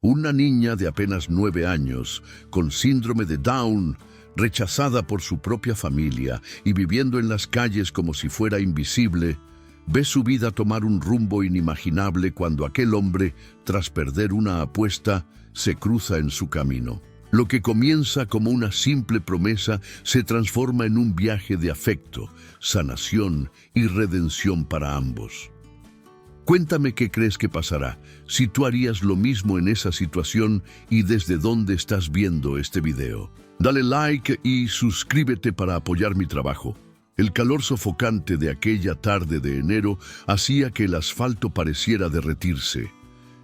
Una niña de apenas 9 años, con síndrome de Down, rechazada por su propia familia y viviendo en las calles como si fuera invisible, ve su vida tomar un rumbo inimaginable cuando aquel hombre, tras perder una apuesta, se cruza en su camino. Lo que comienza como una simple promesa se transforma en un viaje de afecto, sanación y redención para ambos. Cuéntame qué crees que pasará, si tú harías lo mismo en esa situación y desde dónde estás viendo este video. Dale like y suscríbete para apoyar mi trabajo. El calor sofocante de aquella tarde de enero hacía que el asfalto pareciera derretirse.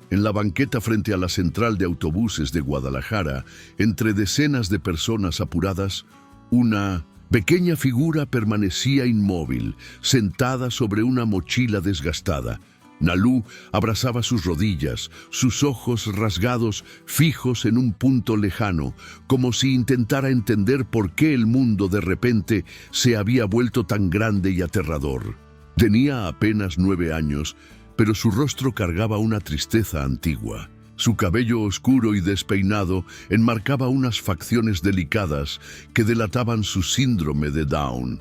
En la banqueta frente a la central de autobuses de Guadalajara, entre decenas de personas apuradas, una pequeña figura permanecía inmóvil, sentada sobre una mochila desgastada. Nalú abrazaba sus rodillas, sus ojos rasgados fijos en un punto lejano, como si intentara entender por qué el mundo de repente se había vuelto tan grande y aterrador. Tenía apenas 9 años, pero su rostro cargaba una tristeza antigua. Su cabello oscuro y despeinado enmarcaba unas facciones delicadas que delataban su síndrome de Down.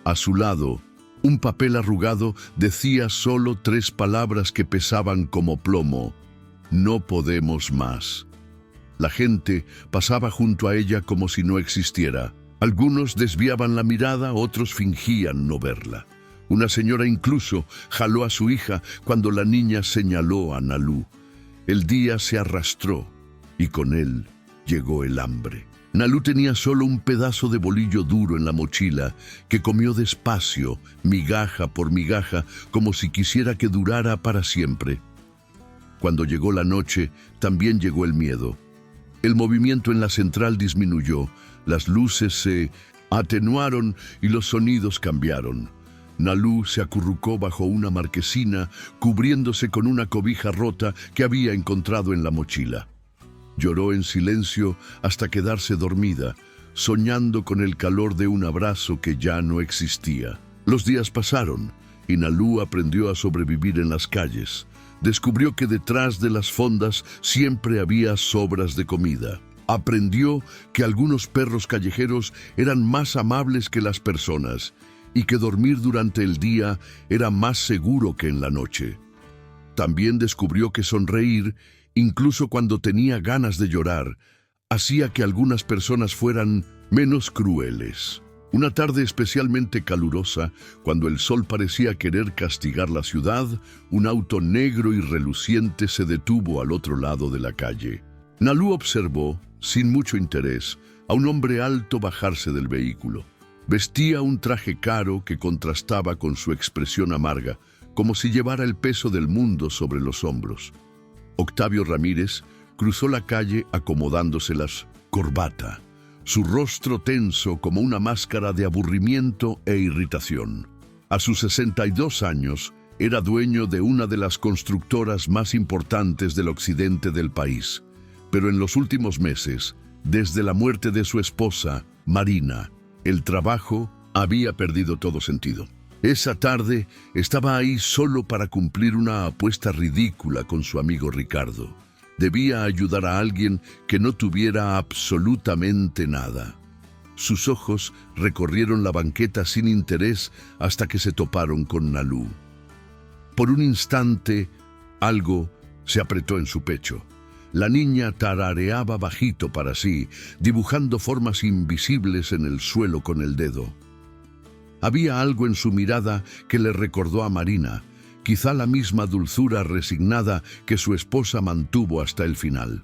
A su lado, un papel arrugado decía solo 3 palabras que pesaban como plomo: no podemos más. La gente pasaba junto a ella como si no existiera. Algunos desviaban la mirada, otros fingían no verla. Una señora incluso jaló a su hija cuando la niña señaló a Nalú. El día se arrastró y con él llegó el hambre. Nalú tenía solo un pedazo de bolillo duro en la mochila que comió despacio, migaja por migaja, como si quisiera que durara para siempre. Cuando llegó la noche, también llegó el miedo. El movimiento en la central disminuyó, las luces se atenuaron y los sonidos cambiaron. Nalú se acurrucó bajo una marquesina, cubriéndose con una cobija rota que había encontrado en la mochila. Lloró en silencio hasta quedarse dormida, soñando con el calor de un abrazo que ya no existía. Los días pasaron y Nalú aprendió a sobrevivir en las calles. Descubrió que detrás de las fondas siempre había sobras de comida. Aprendió que algunos perros callejeros eran más amables que las personas y que dormir durante el día era más seguro que en la noche. También descubrió que sonreír, incluso cuando tenía ganas de llorar, hacía que algunas personas fueran menos crueles. Una tarde especialmente calurosa, cuando el sol parecía querer castigar la ciudad, un auto negro y reluciente se detuvo al otro lado de la calle. Nalú observó, sin mucho interés, a un hombre alto bajarse del vehículo. Vestía un traje caro que contrastaba con su expresión amarga, como si llevara el peso del mundo sobre los hombros. Octavio Ramírez cruzó la calle acomodándose la corbata, su rostro tenso como una máscara de aburrimiento e irritación. A sus 62 años, era dueño de una de las constructoras más importantes del occidente del país. Pero en los últimos meses, desde la muerte de su esposa, Marina, el trabajo había perdido todo sentido. Esa tarde estaba ahí solo para cumplir una apuesta ridícula con su amigo Ricardo. Debía ayudar a alguien que no tuviera absolutamente nada. Sus ojos recorrieron la banqueta sin interés hasta que se toparon con Nalú. Por un instante, algo se apretó en su pecho. La niña tarareaba bajito para sí, dibujando formas invisibles en el suelo con el dedo. Había algo en su mirada que le recordó a Marina, quizá la misma dulzura resignada que su esposa mantuvo hasta el final.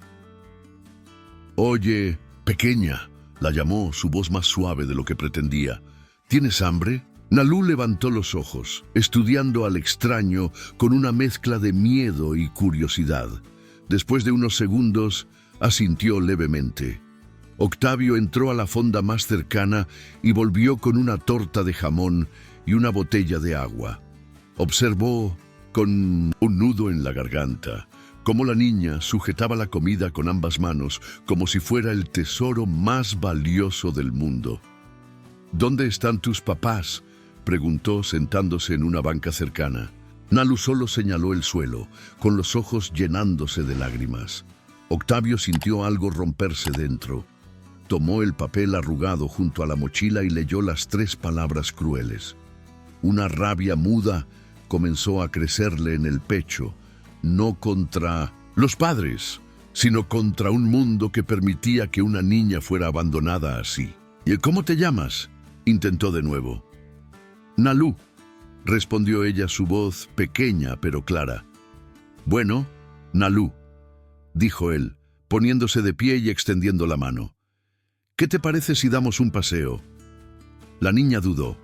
«Oye, pequeña», la llamó, su voz más suave de lo que pretendía. «¿Tienes hambre?» Nalú levantó los ojos, estudiando al extraño con una mezcla de miedo y curiosidad. Después de unos segundos, asintió levemente. Octavio entró a la fonda más cercana y volvió con una torta de jamón y una botella de agua. Observó, con un nudo en la garganta, cómo la niña sujetaba la comida con ambas manos, como si fuera el tesoro más valioso del mundo. «¿Dónde están tus papás?», preguntó sentándose en una banca cercana. Nalú solo señaló el suelo, con los ojos llenándose de lágrimas. Octavio sintió algo romperse dentro. Tomó el papel arrugado junto a la mochila y leyó las 3 palabras crueles. Una rabia muda comenzó a crecerle en el pecho, no contra los padres, sino contra un mundo que permitía que una niña fuera abandonada así. ¿Y cómo te llamas?, intentó de nuevo. Nalú, respondió ella, su voz pequeña pero clara. Bueno, Nalú, dijo él, poniéndose de pie y extendiendo la mano. ¿Qué te parece si damos un paseo? La niña dudó.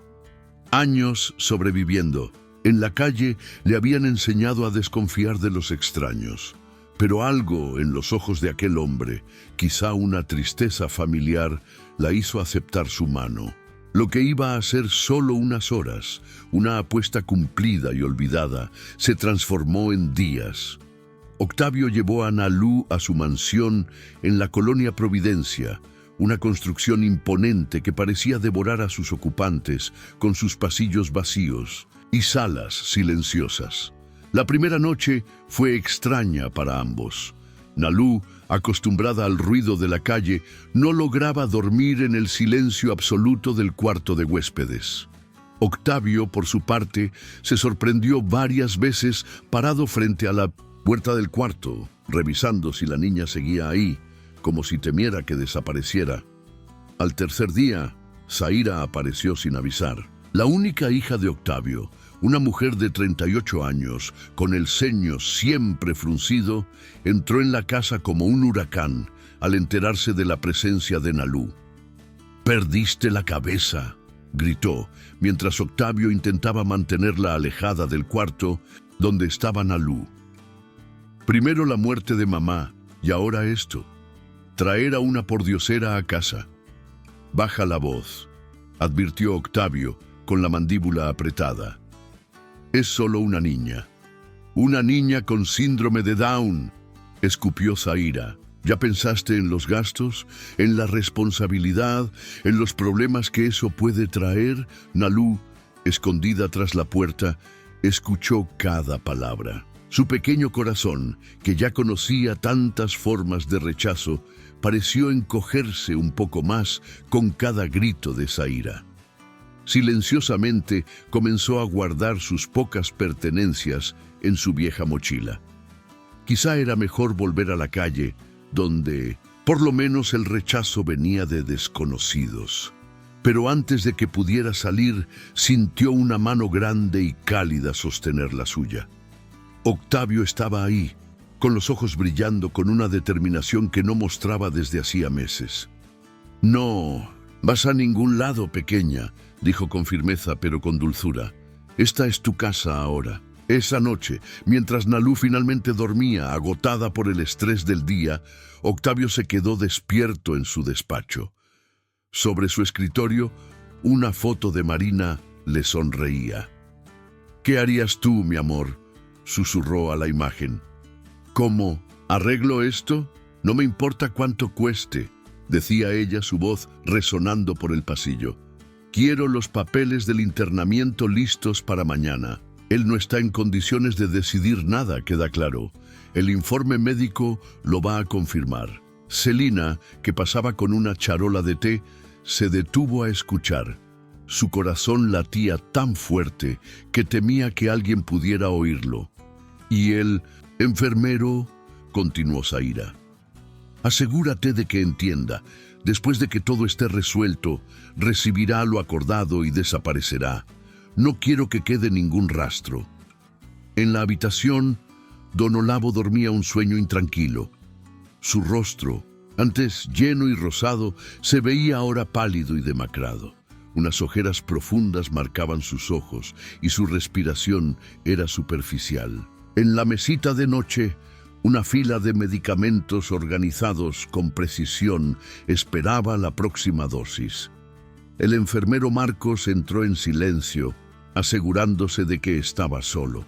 Años sobreviviendo. En la calle le habían enseñado a desconfiar de los extraños. Pero algo en los ojos de aquel hombre, quizá una tristeza familiar, la hizo aceptar su mano. Lo que iba a ser solo unas horas, una apuesta cumplida y olvidada, se transformó en días. Octavio llevó a Nalú a su mansión en la colonia Providencia, una construcción imponente que parecía devorar a sus ocupantes con sus pasillos vacíos y salas silenciosas. La primera noche fue extraña para ambos. Nalú, acostumbrada al ruido de la calle, no lograba dormir en el silencio absoluto del cuarto de huéspedes. Octavio, por su parte, se sorprendió varias veces parado frente a la puerta del cuarto, revisando si la niña seguía ahí, como si temiera que desapareciera. Al tercer día, Zaira apareció sin avisar. La única hija de Octavio, una mujer de 38 años, con el ceño siempre fruncido, entró en la casa como un huracán al enterarse de la presencia de Nalú. «¡Perdiste la cabeza!», gritó, mientras Octavio intentaba mantenerla alejada del cuarto donde estaba Nalú. Primero la muerte de mamá y ahora esto. Traer a una pordiosera a casa. Baja la voz, advirtió Octavio con la mandíbula apretada. Es solo una niña con síndrome de Down, escupió Zaira. ¿Ya pensaste en los gastos, en la responsabilidad, en los problemas que eso puede traer? Nalú, escondida tras la puerta, escuchó cada palabra. Su pequeño corazón, que ya conocía tantas formas de rechazo, pareció encogerse un poco más con cada grito de Zaira. Silenciosamente comenzó a guardar sus pocas pertenencias en su vieja mochila. Quizá era mejor volver a la calle, donde, por lo menos, el rechazo venía de desconocidos. Pero antes de que pudiera salir, sintió una mano grande y cálida sostener la suya. Octavio estaba ahí, con los ojos brillando con una determinación que no mostraba desde hacía meses. «No vas a ningún lado, pequeña», dijo con firmeza pero con dulzura. «Esta es tu casa ahora». Esa noche, mientras Nalú finalmente dormía, agotada por el estrés del día, Octavio se quedó despierto en su despacho. Sobre su escritorio, una foto de Marina le sonreía. «¿Qué harías tú, mi amor?», susurró a la imagen. «¿Cómo? ¿Arreglo esto? No me importa cuánto cueste», decía ella, su voz resonando por el pasillo. «Quiero los papeles del internamiento listos para mañana. Él no está en condiciones de decidir nada, queda claro. El informe médico lo va a confirmar». Celina, que pasaba con una charola de té, se detuvo a escuchar. Su corazón latía tan fuerte que temía que alguien pudiera oírlo. «Y el enfermero», continuó Zaira. «Asegúrate de que entienda. Después de que todo esté resuelto, recibirá lo acordado y desaparecerá. No quiero que quede ningún rastro». En la habitación, don Olavo dormía un sueño intranquilo. Su rostro, antes lleno y rosado, se veía ahora pálido y demacrado. Unas ojeras profundas marcaban sus ojos y su respiración era superficial. En la mesita de noche, una fila de medicamentos organizados con precisión esperaba la próxima dosis. El enfermero Marcos entró en silencio, asegurándose de que estaba solo.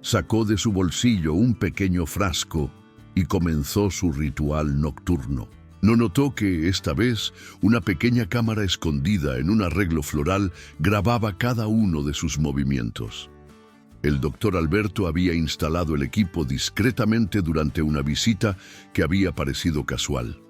Sacó de su bolsillo un pequeño frasco y comenzó su ritual nocturno. No notó que, esta vez, una pequeña cámara escondida en un arreglo floral grababa cada uno de sus movimientos. El doctor Alberto había instalado el equipo discretamente durante una visita que había parecido casual.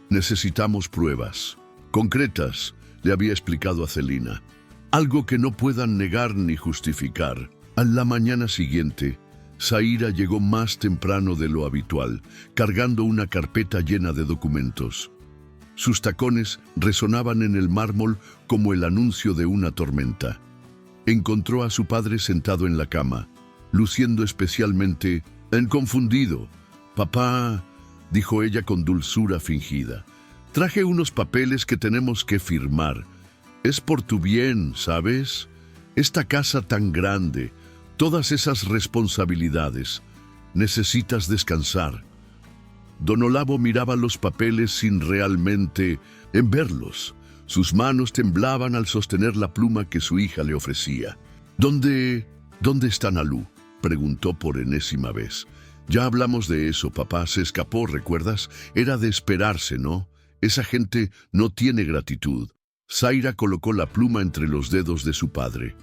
Necesitamos pruebas, concretas, le había explicado a Celina. Algo que no puedan negar ni justificar. A la mañana siguiente, Zaira llegó más temprano de lo habitual, cargando una carpeta llena de documentos. Sus tacones resonaban en el mármol como el anuncio de una tormenta. Encontró a su padre sentado en la cama, luciendo especialmente confundido. «Papá», dijo ella con dulzura fingida, «traje unos papeles que tenemos que firmar. Es por tu bien, ¿sabes? Esta casa tan grande, todas esas responsabilidades. Necesitas descansar». Don Olavo miraba los papeles sin realmente verlos. Sus manos temblaban al sostener la pluma que su hija le ofrecía. ¿Dónde está Nalú?», preguntó por enésima vez. «Ya hablamos de eso, papá. Se escapó, ¿recuerdas? Era de esperarse, ¿no? Esa gente no tiene gratitud». Zaira colocó la pluma entre los dedos de su padre.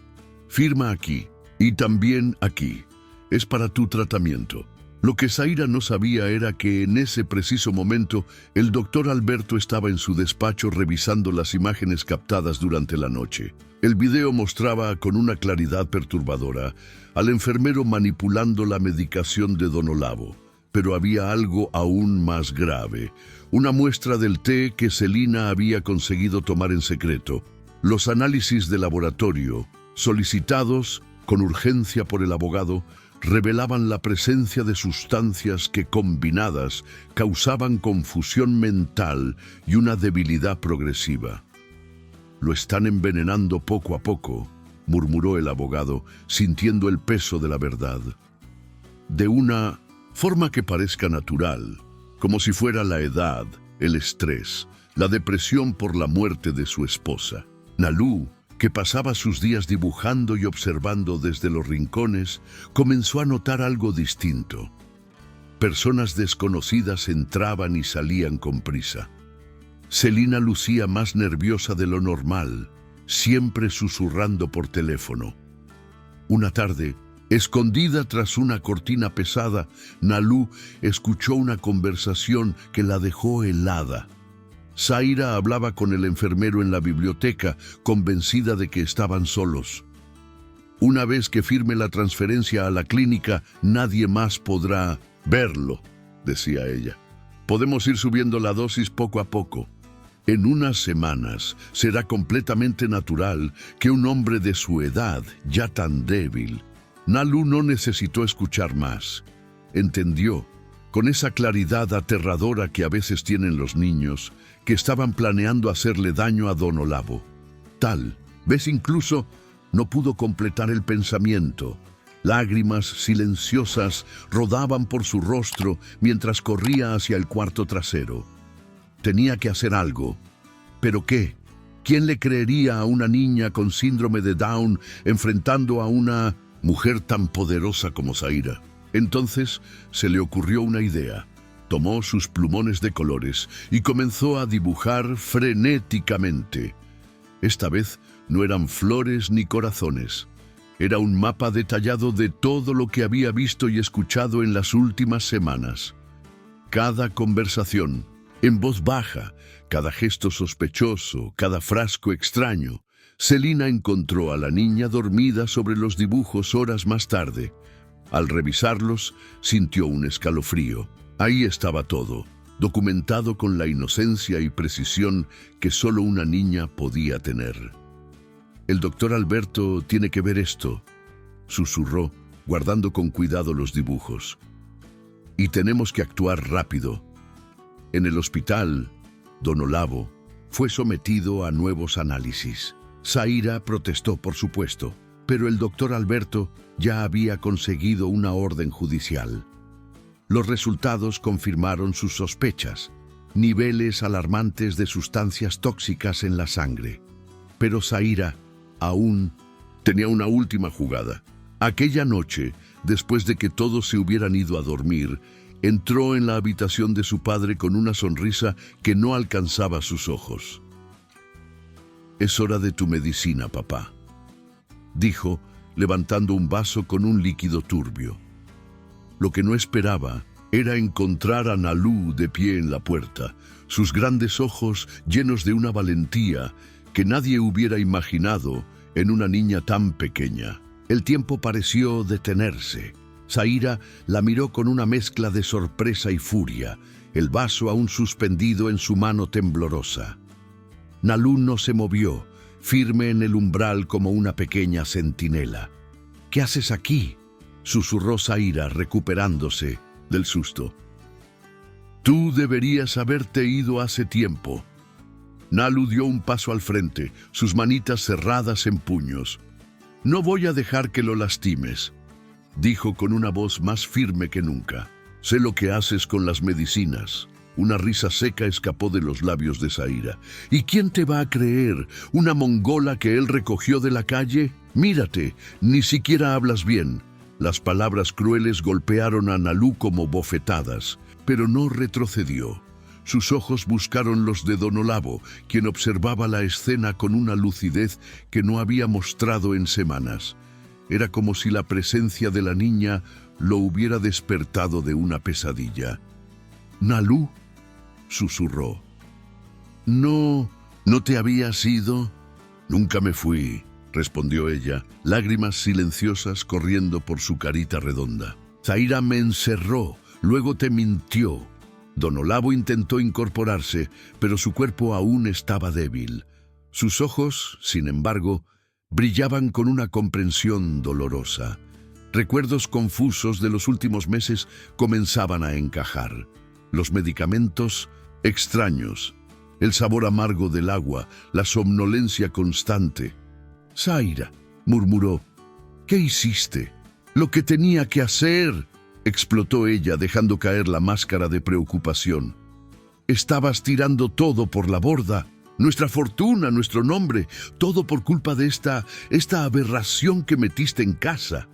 «Firma aquí, y también aquí. Es para tu tratamiento». Lo que Zaira no sabía era que en ese preciso momento el doctor Alberto estaba en su despacho revisando las imágenes captadas durante la noche. El video mostraba con una claridad perturbadora al enfermero manipulando la medicación de don Olavo. Pero había algo aún más grave, una muestra del té que Celina había conseguido tomar en secreto. Los análisis de laboratorio, solicitados con urgencia por el abogado, revelaban la presencia de sustancias que combinadas causaban confusión mental y una debilidad progresiva. «Lo están envenenando poco a poco», murmuró el abogado, sintiendo el peso de la verdad. «De una forma que parezca natural, como si fuera la edad, el estrés, la depresión por la muerte de su esposa. Nalú, que pasaba sus días dibujando y observando desde los rincones, comenzó a notar algo distinto. Personas desconocidas entraban y salían con prisa. Celina lucía más nerviosa de lo normal, siempre susurrando por teléfono. Una tarde, escondida tras una cortina pesada, Nalú escuchó una conversación que la dejó helada. Zaira hablaba con el enfermero en la biblioteca, convencida de que estaban solos. «Una vez que firme la transferencia a la clínica, nadie más podrá verlo», decía ella. «Podemos ir subiendo la dosis poco a poco. En unas semanas será completamente natural que un hombre de su edad, ya tan débil». Nalú no necesitó escuchar más. Entendió, con esa claridad aterradora que a veces tienen los niños, que estaban planeando hacerle daño a don Olavo. Tal vez incluso no pudo completar el pensamiento. Lágrimas silenciosas rodaban por su rostro mientras corría hacia el cuarto trasero. Tenía que hacer algo. ¿Pero qué? ¿Quién le creería a una niña con síndrome de Down enfrentando a una mujer tan poderosa como Zaira? Entonces se le ocurrió una idea. Tomó sus plumones de colores y comenzó a dibujar frenéticamente. Esta vez no eran flores ni corazones. Era un mapa detallado de todo lo que había visto y escuchado en las últimas semanas. Cada conversación, en voz baja, cada gesto sospechoso, cada frasco extraño. Celina encontró a la niña dormida sobre los dibujos horas más tarde. Al revisarlos, sintió un escalofrío. Ahí estaba todo, documentado con la inocencia y precisión que solo una niña podía tener. «El doctor Alberto tiene que ver esto», susurró, guardando con cuidado los dibujos. «Y tenemos que actuar rápido». En el hospital, don Olavo fue sometido a nuevos análisis. Zaira protestó, por supuesto, pero el doctor Alberto ya había conseguido una orden judicial. Los resultados confirmaron sus sospechas, niveles alarmantes de sustancias tóxicas en la sangre. Pero Zaira aún tenía una última jugada. Aquella noche, después de que todos se hubieran ido a dormir, entró en la habitación de su padre con una sonrisa que no alcanzaba sus ojos. «Es hora de tu medicina, papá», dijo, levantando un vaso con un líquido turbio. Lo que no esperaba era encontrar a Nalú de pie en la puerta, sus grandes ojos llenos de una valentía que nadie hubiera imaginado en una niña tan pequeña. El tiempo pareció detenerse. Zaira la miró con una mezcla de sorpresa y furia, el vaso aún suspendido en su mano temblorosa. Nalú no se movió, firme en el umbral como una pequeña centinela. «¿Qué haces aquí?», susurró Zaira, recuperándose del susto. «Tú deberías haberte ido hace tiempo». Nalú dio un paso al frente, sus manitas cerradas en puños. «No voy a dejar que lo lastimes», dijo con una voz más firme que nunca. «Sé lo que haces con las medicinas». Una risa seca escapó de los labios de Zaira. «¿Y quién te va a creer? ¿Una mongola que él recogió de la calle? Mírate, ni siquiera hablas bien». Las palabras crueles golpearon a Nalú como bofetadas, pero no retrocedió. Sus ojos buscaron los de Don Olavo, quien observaba la escena con una lucidez que no había mostrado en semanas. Era como si la presencia de la niña lo hubiera despertado de una pesadilla. «¿Nalú?», susurró. «¿No te habías ido?» «Nunca me fui», respondió ella, lágrimas silenciosas corriendo por su carita redonda. «Zaira me encerró, luego te mintió». Don Olavo intentó incorporarse, pero su cuerpo aún estaba débil. Sus ojos, sin embargo, brillaban con una comprensión dolorosa. Recuerdos confusos de los últimos meses comenzaban a encajar. Los medicamentos extraños, el sabor amargo del agua, la somnolencia constante. «Zaira», murmuró, «¿qué hiciste?». «Lo que tenía que hacer», explotó ella, dejando caer la máscara de preocupación. «Estabas tirando todo por la borda. Nuestra fortuna, nuestro nombre, todo por culpa de esta aberración que metiste en casa».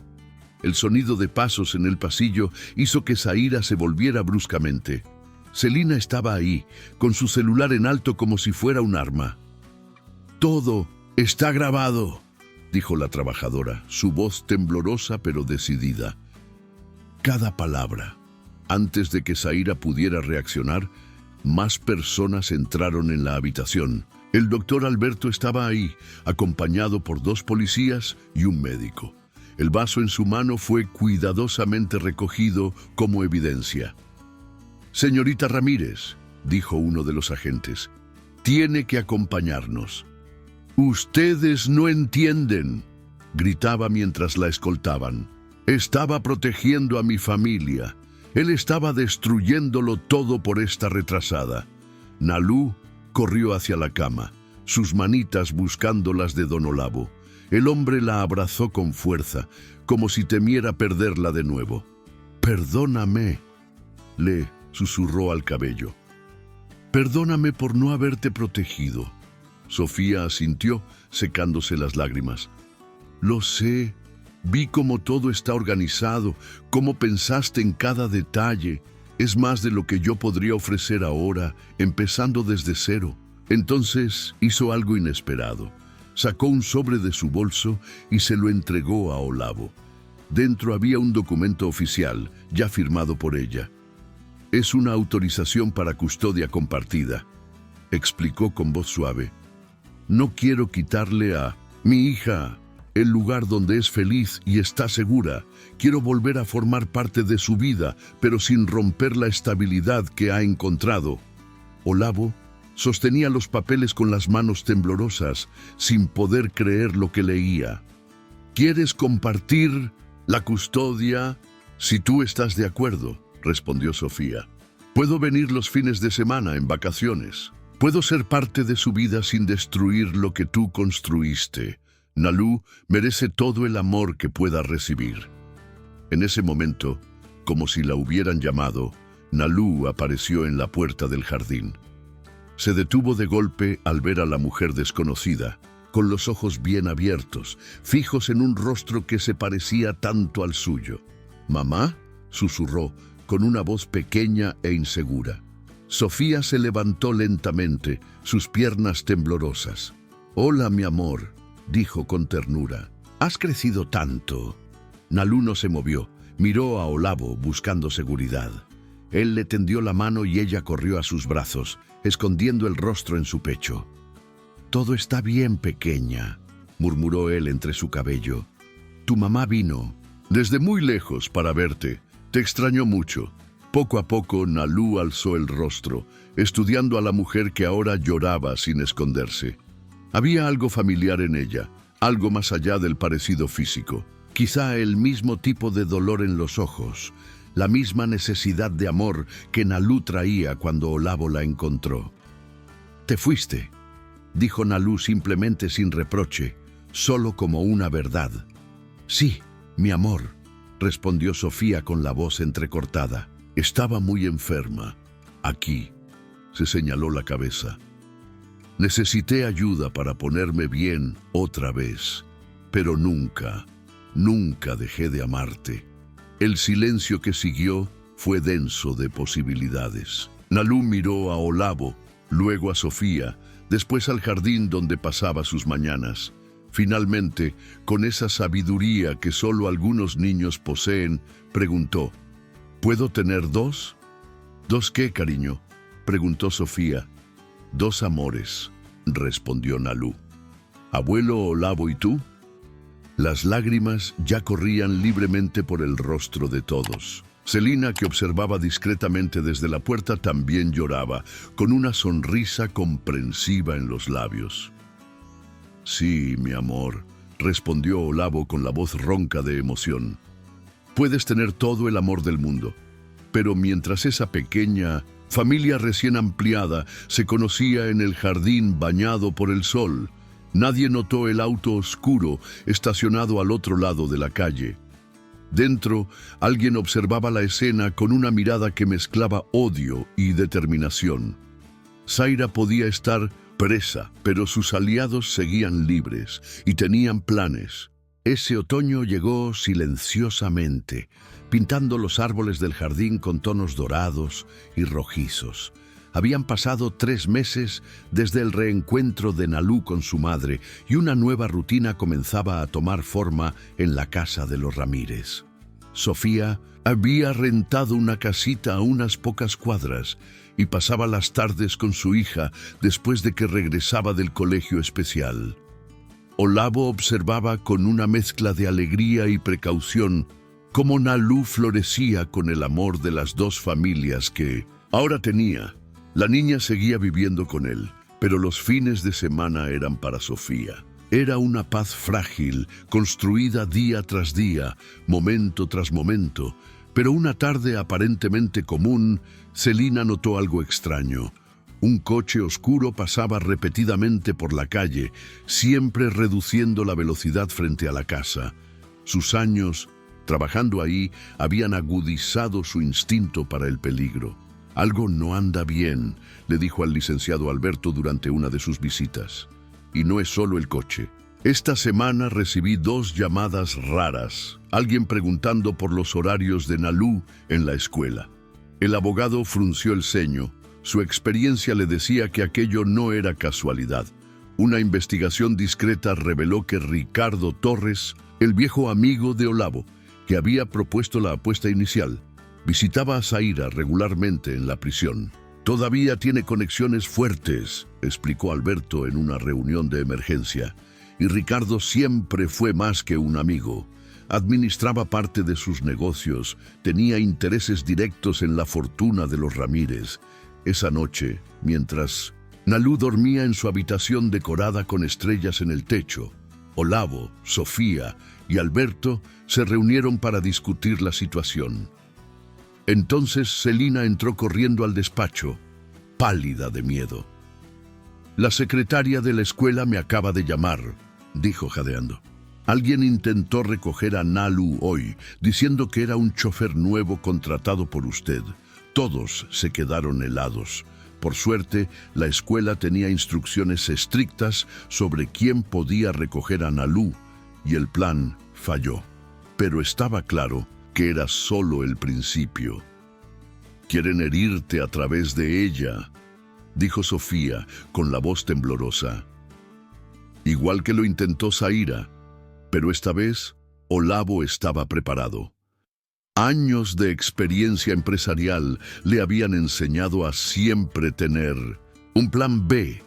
El sonido de pasos en el pasillo hizo que Zaira se volviera bruscamente. Celina estaba ahí, con su celular en alto como si fuera un arma. «Todo está grabado», dijo la trabajadora, su voz temblorosa pero decidida. Cada palabra. Antes de que Zaira pudiera reaccionar, más personas entraron en la habitación. El doctor Alberto estaba ahí, acompañado por 2 policías y un médico. El vaso en su mano fue cuidadosamente recogido como evidencia. «Señorita Ramírez», dijo uno de los agentes, «tiene que acompañarnos». «Ustedes no entienden», gritaba mientras la escoltaban. «Estaba protegiendo a mi familia. Él estaba destruyéndolo todo por esta retrasada». Nalú corrió hacia la cama, sus manitas buscando las de Don Olavo. El hombre la abrazó con fuerza, como si temiera perderla de nuevo. «Perdóname», le susurró al cabello. «Perdóname por no haberte protegido». Sofía asintió, secándose las lágrimas. «Lo sé, vi cómo todo está organizado, cómo pensaste en cada detalle. Es más de lo que yo podría ofrecer ahora, empezando desde cero». Entonces hizo algo inesperado. Sacó un sobre de su bolso y se lo entregó a Olavo. Dentro había un documento oficial, ya firmado por ella. «Es una autorización para custodia compartida», explicó con voz suave. «No quiero quitarle a mi hija el lugar donde es feliz y está segura. Quiero volver a formar parte de su vida, pero sin romper la estabilidad que ha encontrado». Olavo sostenía los papeles con las manos temblorosas, sin poder creer lo que leía. «¿Quieres compartir la custodia? Si tú estás de acuerdo», respondió Sofía. «Puedo venir los fines de semana en vacaciones. Puedo ser parte de su vida sin destruir lo que tú construiste. Nalú merece todo el amor que pueda recibir». En ese momento, como si la hubieran llamado, Nalú apareció en la puerta del jardín. Se detuvo de golpe al ver a la mujer desconocida, con los ojos bien abiertos, fijos en un rostro que se parecía tanto al suyo. «¿Mamá?», susurró, con una voz pequeña e insegura. Sofía se levantó lentamente, sus piernas temblorosas. «Hola, mi amor», dijo con ternura. Has crecido tanto. Nalú no se movió. Miró a Olavo buscando seguridad. Él le tendió la mano y ella corrió a sus brazos, escondiendo el rostro en su pecho. «Todo está bien, pequeña», murmuró él entre su cabello. «Tu mamá vino desde muy lejos para verte. Te extrañó mucho». Poco a poco, Nalú alzó el rostro, estudiando a la mujer que ahora lloraba sin esconderse. Había algo familiar en ella, algo más allá del parecido físico. Quizá el mismo tipo de dolor en los ojos, la misma necesidad de amor que Nalú traía cuando Olavo la encontró. «Te fuiste», dijo Nalú simplemente sin reproche, solo como una verdad. «Sí, mi amor», respondió Sofía con la voz entrecortada. «Estaba muy enferma. Aquí», se señaló la cabeza. «Necesité ayuda para ponerme bien otra vez, pero nunca dejé de amarte». El silencio que siguió fue denso de posibilidades. Nalú miró a Olavo, luego a Sofía, después al jardín donde pasaba sus mañanas. Finalmente, con esa sabiduría que solo algunos niños poseen, preguntó: «¿Puedo tener dos?» «¿Dos qué, cariño?», preguntó Sofía. «Dos amores», respondió Nalú. «Abuelo Olavo y tú». Las lágrimas ya corrían libremente por el rostro de todos. Celina, que observaba discretamente desde la puerta, también lloraba, con una sonrisa comprensiva en los labios. «Sí, mi amor», respondió Olavo con la voz ronca de emoción. «Puedes tener todo el amor del mundo, pero mientras esa pequeña familia recién ampliada se conocía en el jardín bañado por el sol, nadie notó el auto oscuro estacionado al otro lado de la calle. Dentro, alguien observaba la escena con una mirada que mezclaba odio y determinación. Zaira podía estar presa, pero sus aliados seguían libres y tenían planes. Ese otoño llegó silenciosamente, pintando los árboles del jardín con tonos dorados y rojizos. Habían pasado 3 meses desde el reencuentro de Nalú con su madre y una nueva rutina comenzaba a tomar forma en la casa de los Ramírez. Sofía había rentado una casita a unas pocas cuadras y pasaba las tardes con su hija después de que regresaba del colegio especial. Olavo observaba con una mezcla de alegría y precaución cómo Nalú florecía con el amor de las dos familias que ahora tenía. La niña seguía viviendo con él, pero los fines de semana eran para Sofía. Era una paz frágil, construida día tras día, momento tras momento, pero una tarde aparentemente común, Celina notó algo extraño. Un coche oscuro pasaba repetidamente por la calle, siempre reduciendo la velocidad frente a la casa. Sus años, trabajando ahí, habían agudizado su instinto para el peligro. «Algo no anda bien», le dijo al licenciado Alberto durante una de sus visitas. «Y no es solo el coche. Esta semana recibí 2 llamadas raras, alguien preguntando por los horarios de Nalú en la escuela». El abogado frunció el ceño. Su experiencia le decía que aquello no era casualidad. Una investigación discreta reveló que Ricardo Torres, el viejo amigo de Olavo, que había propuesto la apuesta inicial, visitaba a Zaira regularmente en la prisión. «Todavía tiene conexiones fuertes», explicó Alberto en una reunión de emergencia. «Y Ricardo siempre fue más que un amigo. Administraba parte de sus negocios, tenía intereses directos en la fortuna de los Ramírez». Esa noche, mientras Nalú dormía en su habitación decorada con estrellas en el techo, Olavo, Sofía y Alberto se reunieron para discutir la situación. Entonces Celina entró corriendo al despacho, pálida de miedo. «La secretaria de la escuela me acaba de llamar», dijo jadeando. «Alguien intentó recoger a Nalú hoy, diciendo que era un chofer nuevo contratado por usted». Todos se quedaron helados. Por suerte, la escuela tenía instrucciones estrictas sobre quién podía recoger a Nalú, y el plan falló. Pero estaba claro que era solo el principio. «Quieren herirte a través de ella», dijo Sofía con la voz temblorosa. «Igual que lo intentó Zaira, Pero esta vez, Olavo estaba preparado. Años de experiencia empresarial le habían enseñado a siempre tener un plan B.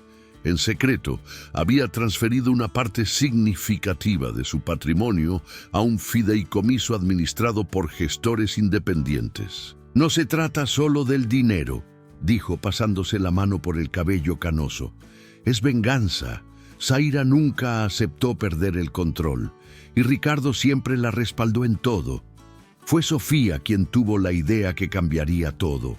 En secreto, había transferido una parte significativa de su patrimonio a un fideicomiso administrado por gestores independientes. «No se trata solo del dinero», dijo pasándose la mano por el cabello canoso. «Es venganza. Zaira nunca aceptó perder el control, y Ricardo siempre la respaldó en todo. Fue Sofía quien tuvo la idea que cambiaría todo.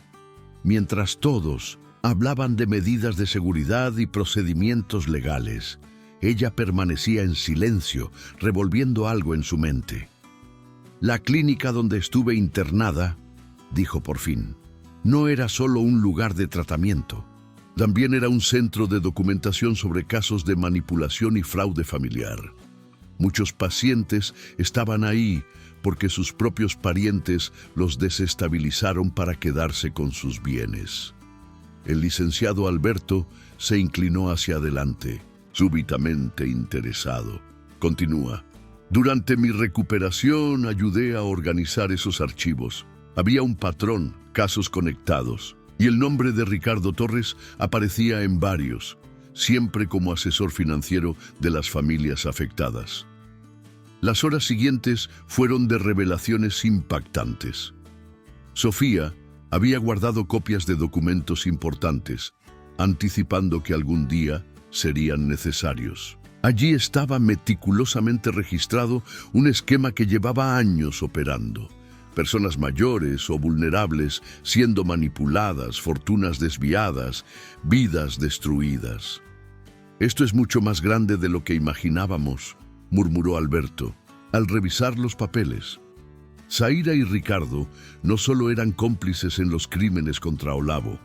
Mientras todos hablaban de medidas de seguridad y procedimientos legales, ella permanecía en silencio, revolviendo algo en su mente. «La clínica donde estuve internada», dijo por fin, «no era solo un lugar de tratamiento. También era un centro de documentación sobre casos de manipulación y fraude familiar. Muchos pacientes estaban ahí porque sus propios parientes los desestabilizaron para quedarse con sus bienes». El licenciado Alberto se inclinó hacia adelante, súbitamente interesado. Continúa. «Durante mi recuperación ayudé a organizar esos archivos. Había un patrón, casos conectados, y el nombre de Ricardo Torres aparecía en varios, siempre como asesor financiero de las familias afectadas». Las horas siguientes fueron de revelaciones impactantes. Sofía había guardado copias de documentos importantes, anticipando que algún día serían necesarios. Allí estaba meticulosamente registrado un esquema que llevaba años operando. Personas mayores o vulnerables siendo manipuladas, fortunas desviadas, vidas destruidas. «Esto es mucho más grande de lo que imaginábamos», murmuró Alberto, al revisar los papeles. Zaira y Ricardo no solo eran cómplices en los crímenes contra Olavo,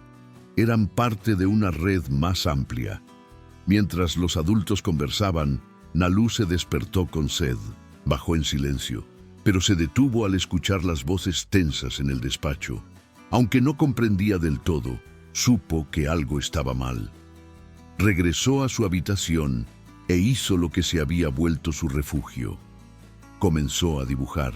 eran parte de una red más amplia. Mientras los adultos conversaban, Nalú se despertó con sed. Bajó en silencio, pero se detuvo al escuchar las voces tensas en el despacho. Aunque no comprendía del todo, supo que algo estaba mal. Regresó a su habitación e hizo lo que se había vuelto su refugio. Comenzó a dibujar.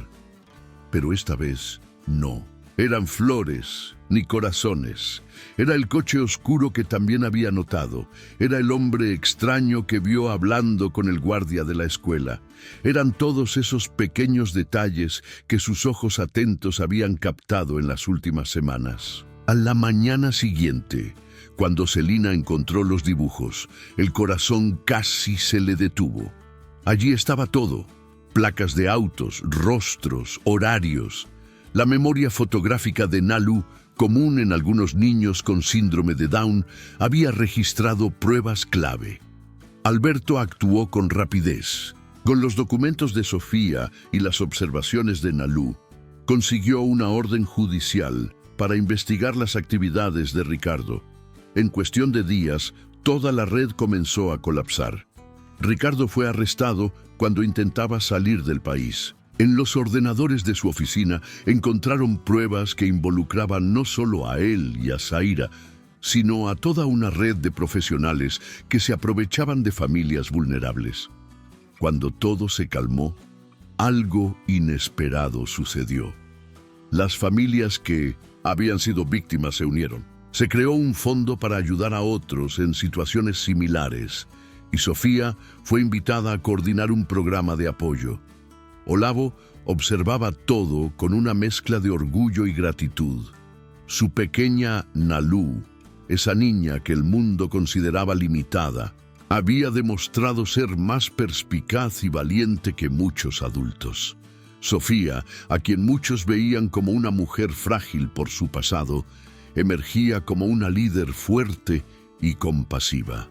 Pero esta vez no. Eran flores, ni corazones. Era el coche oscuro que también había notado. Era el hombre extraño que vio hablando con el guardia de la escuela. Eran todos esos pequeños detalles que sus ojos atentos habían captado en las últimas semanas. A la mañana siguiente, cuando Celina encontró los dibujos, el corazón casi se le detuvo. Allí estaba todo. Placas de autos, rostros, horarios. La memoria fotográfica de Nalú, común en algunos niños con síndrome de Down, había registrado pruebas clave. Alberto actuó con rapidez. Con los documentos de Sofía y las observaciones de Nalú, consiguió una orden judicial para investigar las actividades de Ricardo. En cuestión de días, toda la red comenzó a colapsar. Ricardo fue arrestado cuando intentaba salir del país. En los ordenadores de su oficina encontraron pruebas que involucraban no solo a él y a Zaira, sino a toda una red de profesionales que se aprovechaban de familias vulnerables. Cuando todo se calmó, algo inesperado sucedió. Las familias que habían sido víctimas se unieron. Se creó un fondo para ayudar a otros en situaciones similares, y Sofía fue invitada a coordinar un programa de apoyo. Olavo observaba todo con una mezcla de orgullo y gratitud. Su pequeña Nalú, esa niña que el mundo consideraba limitada, había demostrado ser más perspicaz y valiente que muchos adultos. Sofía, a quien muchos veían como una mujer frágil por su pasado, emergía como una líder fuerte y compasiva.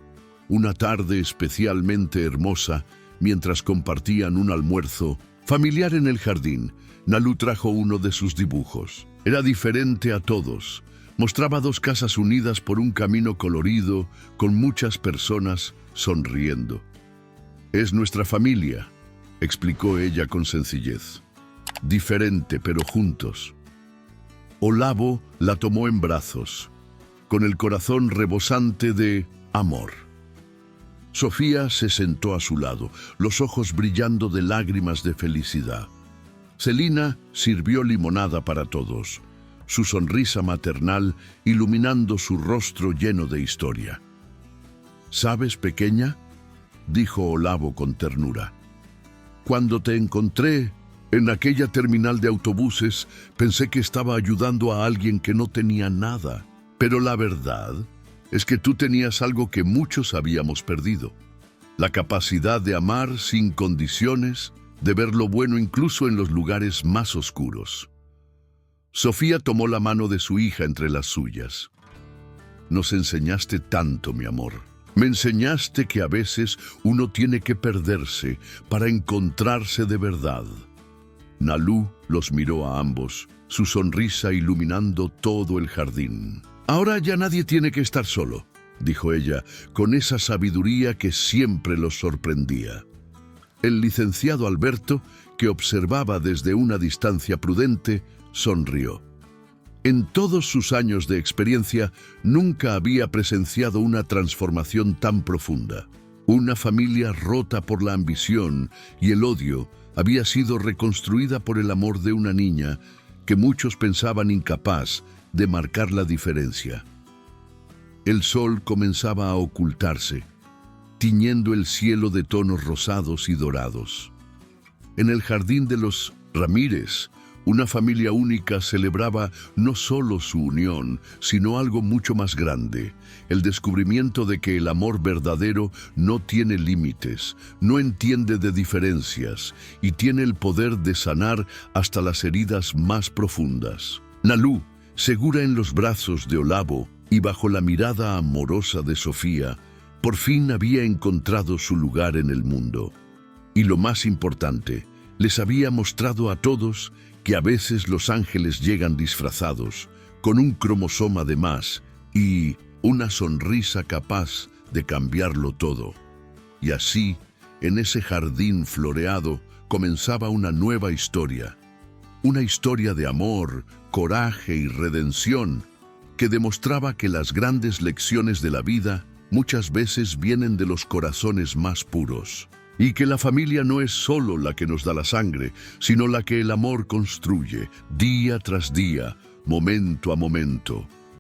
Una tarde especialmente hermosa, mientras compartían un almuerzo familiar en el jardín, Nalú trajo uno de sus dibujos. Era diferente a todos. Mostraba dos casas unidas por un camino colorido, con muchas personas sonriendo. «Es nuestra familia», explicó ella con sencillez. «Diferente, pero juntos». Olavo la tomó en brazos, con el corazón rebosante de amor. Sofía se sentó a su lado, los ojos brillando de lágrimas de felicidad. Celina sirvió limonada para todos, su sonrisa maternal iluminando su rostro lleno de historia. «¿Sabes, pequeña?», dijo Olavo con ternura. «Cuando te encontré en aquella terminal de autobuses, pensé que estaba ayudando a alguien que no tenía nada. Pero la verdad es que tú tenías algo que muchos habíamos perdido. La capacidad de amar sin condiciones, de ver lo bueno incluso en los lugares más oscuros». Sofía tomó la mano de su hija entre las suyas. «Nos enseñaste tanto, mi amor. Me enseñaste que a veces uno tiene que perderse para encontrarse de verdad». Nalú los miró a ambos, su sonrisa iluminando todo el jardín. «Ahora ya nadie tiene que estar solo», dijo ella, con esa sabiduría que siempre los sorprendía. El licenciado Alberto, que observaba desde una distancia prudente, sonrió. En todos sus años de experiencia, nunca había presenciado una transformación tan profunda. Una familia rota por la ambición y el odio había sido reconstruida por el amor de una niña que muchos pensaban incapaz de marcar la diferencia. El sol comenzaba a ocultarse, tiñendo el cielo de tonos rosados y dorados. En el jardín de los Ramírez, una familia única celebraba no solo su unión, sino algo mucho más grande, el descubrimiento de que el amor verdadero no tiene límites, no entiende de diferencias y tiene el poder de sanar hasta las heridas más profundas. Nalú, segura en los brazos de Olavo y bajo la mirada amorosa de Sofía, por fin había encontrado su lugar en el mundo. Y lo más importante, les había mostrado a todos que a veces los ángeles llegan disfrazados, con un cromosoma de más y una sonrisa capaz de cambiarlo todo. Y así, en ese jardín floreado, comenzaba una nueva historia. Una historia de amor, coraje y redención, que demostraba que las grandes lecciones de la vida muchas veces vienen de los corazones más puros. Y que la familia no es solo la que nos da la sangre, sino la que el amor construye, día tras día, momento a momento.